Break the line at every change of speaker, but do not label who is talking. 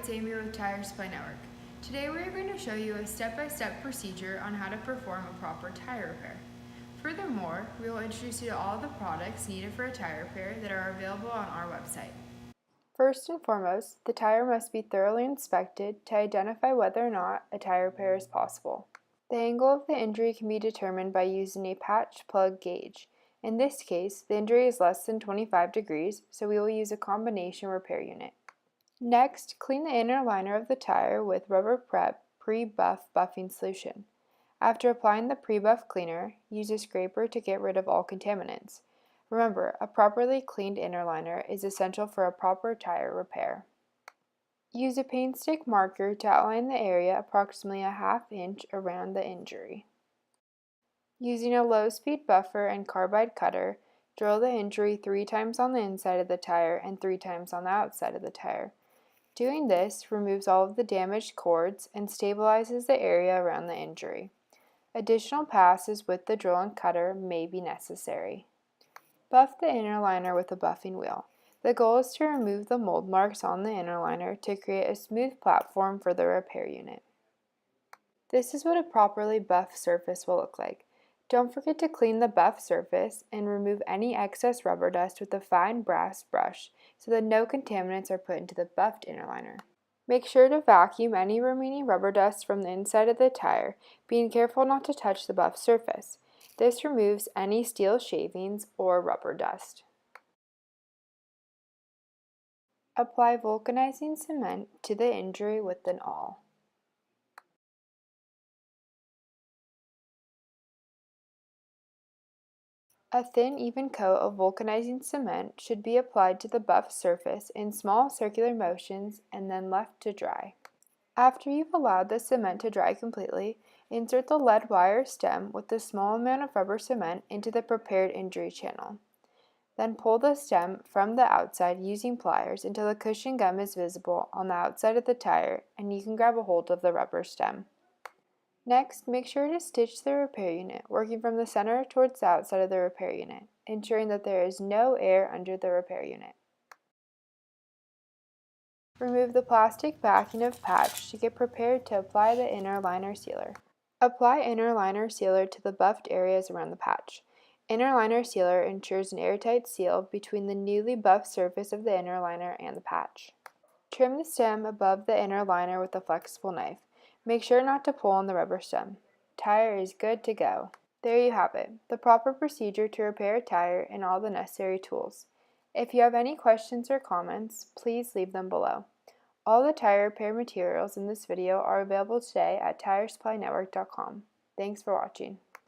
it's Amy with Tire Supply Network. Today we are going to show you a step-by-step procedure on how to perform a proper tire repair. Furthermore, we will introduce you to all the products needed for a tire repair that are available on our website. First and foremost, the tire must be thoroughly inspected to identify whether or not a tire repair is possible. The angle of the injury can be determined by using a patch plug gauge. In this case, the injury is less than 25 degrees, so we will use a combination repair unit. Next, clean the inner liner of the tire with Rubber Prep Pre-Buff Buffing Solution. After applying the pre-buff cleaner, use a scraper to get rid of all contaminants. Remember, a properly cleaned inner liner is essential for a proper tire repair. Use a paint stick marker to outline the area approximately a ½ inch around the injury. Using a low-speed buffer and carbide cutter, drill the injury 3 times on the inside of the tire and 3 times on the outside of the tire. Doing this removes all of the damaged cords and stabilizes the area around the injury. Additional passes with the drill and cutter may be necessary. Buff the inner liner with a buffing wheel. The goal is to remove the mold marks on the inner liner to create a smooth platform for the repair unit. This is what a properly buffed surface will look like. Don't forget to clean the buffed surface and remove any excess rubber dust with a fine brass brush so that no contaminants are put into the buffed inner liner. Make sure to vacuum any remaining rubber dust from the inside of the tire, being careful not to touch the buffed surface. This removes any steel shavings or rubber dust. Apply vulcanizing cement to the injury with an awl. A thin, even coat of vulcanizing cement should be applied to the buffed surface in small circular motions and then left to dry. After you've allowed the cement to dry completely, insert the lead wire stem with a small amount of rubber cement into the prepared injury channel. Then pull the stem from the outside using pliers until the cushion gum is visible on the outside of the tire and you can grab a hold of the rubber stem. Next, make sure to stitch the repair unit, working from the center towards the outside of the repair unit, ensuring that there is no air under the repair unit. Remove the plastic backing of patch to get prepared to apply the inner liner sealer. Apply inner liner sealer to the buffed areas around the patch. Inner liner sealer ensures an airtight seal between the newly buffed surface of the inner liner and the patch. Trim the stem above the inner liner with a flexible knife. Make sure not to pull on the rubber stem. Tire is good to go. There you have it, the proper procedure to repair a tire and all the necessary tools. If you have any questions or comments, please leave them below. All the tire repair materials in this video are available today at tiresupply.network.com. Thanks for watching.